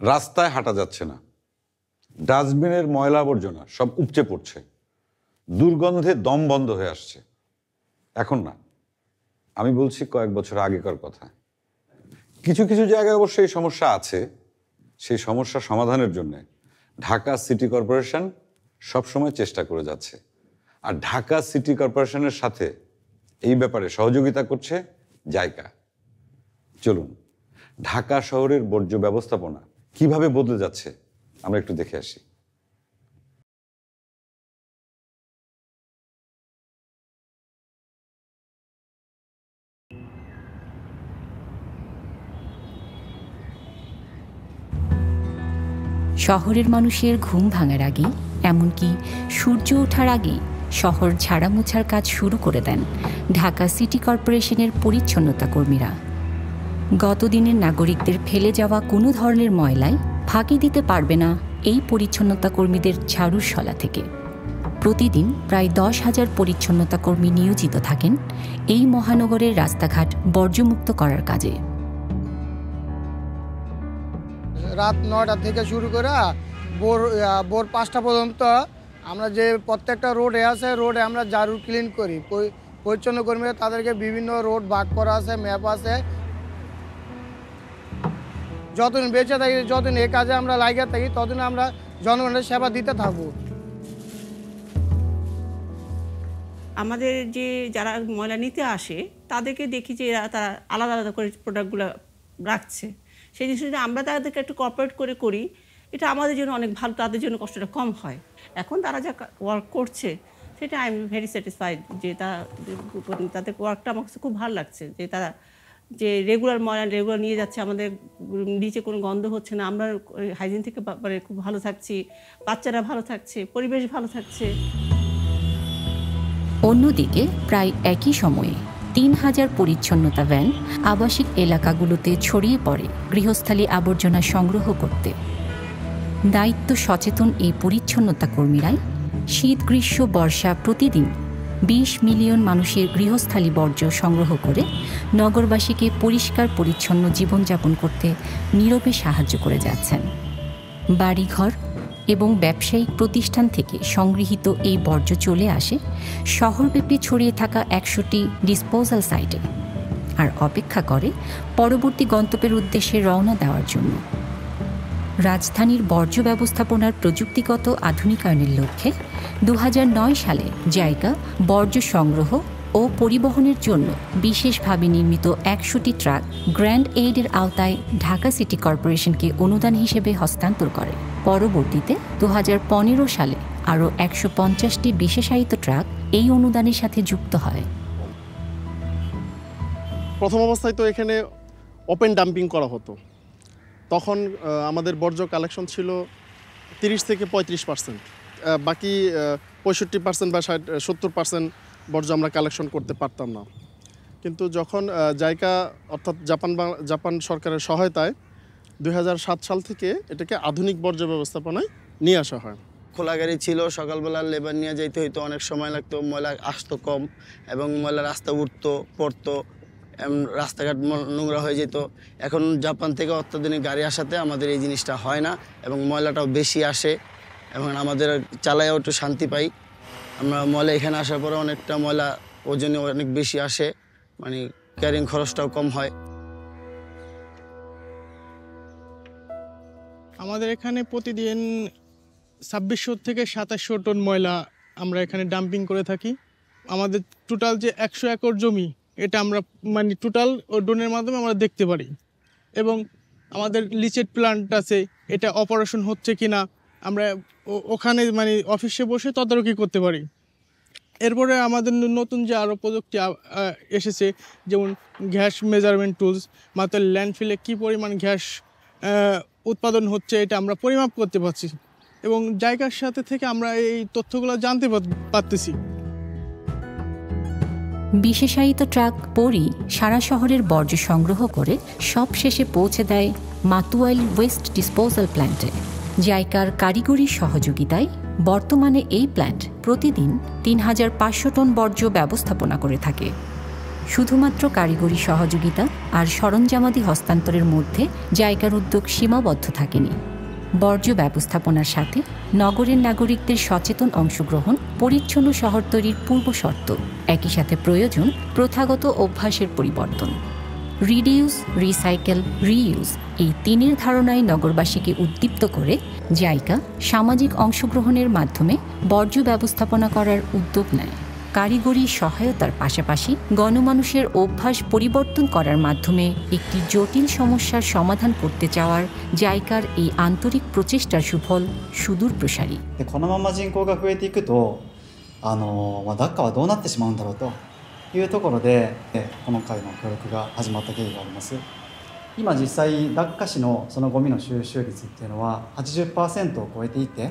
রাস্তায় হাঁটা যাচ্ছে না, ডাস্টবিনের ময়লা আবর্জনা সব উপচে পড়ছে, দুর্গন্ধে দম বন্ধ হয়ে আসছে। এখন না, আমি বলছি কয়েক বছর আগেকার কথা। কিছু কিছু জায়গায় অবশ্য এই সমস্যা আছে। সেই সমস্যা সমাধানের জন্য ঢাকা সিটি কর্পোরেশন সবসময় চেষ্টা করে যাচ্ছে। আর ঢাকা সিটি কর্পোরেশনের সাথে এই ব্যাপারে সহযোগিতা করছে জাইকা। চলুন ঢাকা শহরের বর্জ্য ব্যবস্থাপনা কিভাবে বদলে যাচ্ছে আমরা একটু দেখে আসি। শহরের মানুষের ঘুম ভাঙার আগে, এমনকি সূর্য ওঠার আগে শহর ঝাড়া মোছার কাজ শুরু করে দেন ঢাকা সিটি কর্পোরেশনের পরিচ্ছন্নতা কর্মীরা। গতদিনের নাগরিকদের ফেলে যাওয়া কোনো ধরনের ময়লায় ফাঁকি দিতে পারবে না এই পরিচ্ছন্নতা কর্মীদের ঝাড়ুর শলা থেকে। প্রতিদিন প্রায় 10,000 পরিচ্ছন্নতা কর্মী নিয়োজিত থাকেন এই মহানগরের রাস্তাঘাট বর্জ্যমুক্ত করার কাজে। রাত 9টা থেকে শুরু করে ভোর 5টা পর্যন্ত আমরা যে প্রত্যেকটা রোডে আছে, রোডে আমরা ঝাড়ু ক্লিন করি। পরিচ্ছন্ন কর্মীরা তাদেরকে বিভিন্ন রোড ভাগ করা আছে, ম্যাপ আছে। যতদিন বেঁচে থাকি, যতদিন এই কাজে আমরা লাগিয়ে থাকি, ততদিন আমরা জনগণের সেবা দিতে থাকবো। আমাদের যে যারা ময়লা নিতে আসে তাদেরকে দেখি যে তারা আলাদা আলাদা করে প্রোডাক্টগুলো রাখছে। সেই জিনিসটা আমরা তাদেরকে একটু কোঅপারেট করে করি, এটা আমাদের জন্য অনেক ভালো, তাদের জন্য কষ্টটা কম হয়। এখন তারা যা ওয়ার্ক করছে সেটা আই এম ভেরি স্যাটিসফাইড যে তাদের ওয়ার্কটা আমার কাছে খুব ভালো লাগছে, যে তারা যে রেগুলার ময়লা রেগুলার নিয়ে যাচ্ছে, আমাদের নিচে কোনো গন্ধ হচ্ছে না, আমরা হাইজিন থেকে খুব ভালো থাকছি, বাচ্চারা ভালো থাকছে, পরিবেশ ভালো থাকছে। অন্যদিকে প্রায় একই সময়ে 3,000 পরিচ্ছন্নতা ভ্যান আবাসিক এলাকাগুলোতে ছড়িয়ে পড়ে গৃহস্থালী আবর্জনা সংগ্রহ করতে। দায়িত্ব সচেতন এই পরিচ্ছন্নতা কর্মীরাই শীত গ্রীষ্ম বর্ষা প্রতিদিন 20 মিলিয়ন মানুষের গৃহস্থালী বর্জ্য সংগ্রহ করে নগরবাসীকে পরিষ্কার পরিচ্ছন্ন জীবনযাপন করতে নীরবে সাহায্য করে যাচ্ছেন। বাড়িঘর এবং ব্যবসায়িক প্রতিষ্ঠান থেকে সংগৃহীত এই বর্জ্য চলে আসে শহরব্যাপী ছড়িয়ে থাকা 100টি ডিসপোজাল সাইটে, আর অপেক্ষা করে পরবর্তী গন্তব্যের উদ্দেশ্যে রওনা দেওয়ার জন্য। রাজধানীর বর্জ্য ব্যবস্থাপনার প্রযুক্তিগত আধুনিকায়নের লক্ষ্যে 2009 সালে জাইকা বর্জ্য সংগ্রহ ও পরিবহনের জন্য বিশেষভাবে নির্মিত 100টি ট্রাক গ্র্যান্ড এইডের আওতায় ঢাকা সিটি কর্পোরেশনকে অনুদান হিসেবে হস্তান্তর করে। পরবর্তীতে 2015 সালে আরও 150টি বিশেষায়িত ট্রাক এই অনুদানের সাথে যুক্ত হয়। প্রথম অবস্থায় তো এখানে ওপেন ডাম্পিং করা হতো। তখন আমাদের বর্জ্য কালেকশন ছিল 30 থেকে 35%, বাকি 65% বা 70% বর্জ্য আমরা কালেকশন করতে পারতাম না। কিন্তু যখন জাইকা অর্থাৎ জাপান সরকারের সহায়তায় 2007 সাল থেকে এটাকে আধুনিক বর্জ্য ব্যবস্থাপনায় নিয়ে আসা হয়। খোলা গাড়ি ছিল, সকালবেলা লেবার নিয়ে যাইতে হইতো, অনেক সময় লাগতো, ময়লা আসতো কম এবং ময়লা রাস্তা উঠতো পড়তো, রাস্তাঘাট নোংরা হয়ে যেত। এখন জাপান থেকে অত্যাধুনিক গাড়ি আসাতে আমাদের এই জিনিসটা হয় না এবং ময়লাটাও বেশি আসে এবং আমাদের চালায়ও একটু শান্তি পাই আমরা। ময়লা এখানে আসার পরে অনেকটা ময়লা ওজনে অনেক বেশি আসে, মানে ক্যারিং খরচটাও কম হয়। আমাদের এখানে প্রতিদিন 2600 থেকে 2700 টন ময়লা আমরা এখানে ডাম্পিং করে থাকি। আমাদের টোটাল যে 100 একর জমি, এটা আমরা মানে টোটাল ড্রোনের মাধ্যমে আমরা দেখতে পারি এবং আমাদের লিচেট প্ল্যান্ট আছে, এটা অপারেশন হচ্ছে কিনা আমরা ওখানে মানে অফিসে বসে তদারকি করতে পারি। এরপরে আমাদের নতুন যে আরও প্রযুক্তি এসেছে, যেমন গ্যাস মেজারমেন্ট টুলস, মাত্র ল্যান্ডফিলে কী পরিমাণ গ্যাস উৎপাদন হচ্ছে এটা আমরা পরিমাপ করতে পারছি এবং জায়গার সাথে থেকে আমরা এই তথ্যগুলো জানতে পারতেছি। বিশেষায়িত ট্রাক পরি সারা শহরের বর্জ্য সংগ্রহ করে সব শেষে পৌঁছে দেয় মাতুয়াইল ওয়েস্ট ডিসপোজাল প্ল্যান্টে। জাইকার কারিগরি সহযোগিতায় বর্তমানে এই প্ল্যান্ট প্রতিদিন 3,500 টন বর্জ্য ব্যবস্থাপনা করে থাকে। শুধুমাত্র কারিগরি সহযোগিতা আর সরঞ্জামাদি হস্তান্তরের মধ্যে জায়গার উদ্যোগ সীমাবদ্ধ থাকেনি। বর্জ্য ব্যবস্থাপনার সাথে নগরের নাগরিকদের সচেতন অংশগ্রহণ পরিচ্ছন্ন শহর তৈরির পূর্ব শর্ত। একই সাথে প্রয়োজন প্রথাগত অভ্যাসের পরিবর্তন। রিডিউস, রিসাইকেল, রিইউজ এই তিনের ধারণায় নগরবাসীকে উদ্দীপ্ত করে জাইকা সামাজিক অংশগ্রহণের মাধ্যমে বর্জ্য ব্যবস্থাপনা করার উদ্যোগ নেয়। কারিগরি সহায়তার পাশাপাশি গণমানুষের অভ্যাস পরিবর্তন করার মাধ্যমে একটি জটিল সমস্যার সমাধান করতে চাওয়ার জাইকার এই আন্তরিক প্রচেষ্টার সুফল সুদূর প্রসারী।でこのまま人口が増えていくとダッカはどうなってしまうんだろうというところで今回の協力が始まった経緯があります。今実際ダッカ市のそのゴミの収集率っていうのは 80% を超えていて、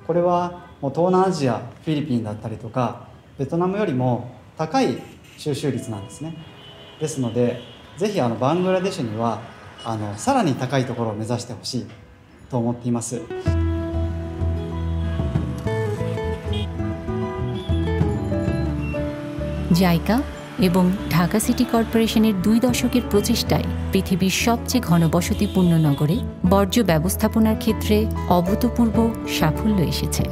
これはもう東南アジア、フィリピンだったりとかベトナムよりも高い収集率なんですね。ですので、ぜひバングラデシュにはさらに高いところを目指してほしいと思っています。জাইকা এবং ঢাকা সিটি কর্পোরেশনের 2 দশকের প্রচেষ্টায় পৃথিবীর সবচেয়ে ঘনবসতিপূর্ণ নগরে বর্জ্য ব্যবস্থাপনার ক্ষেত্রে অভূতপূর্ব সাফল্য এসেছে।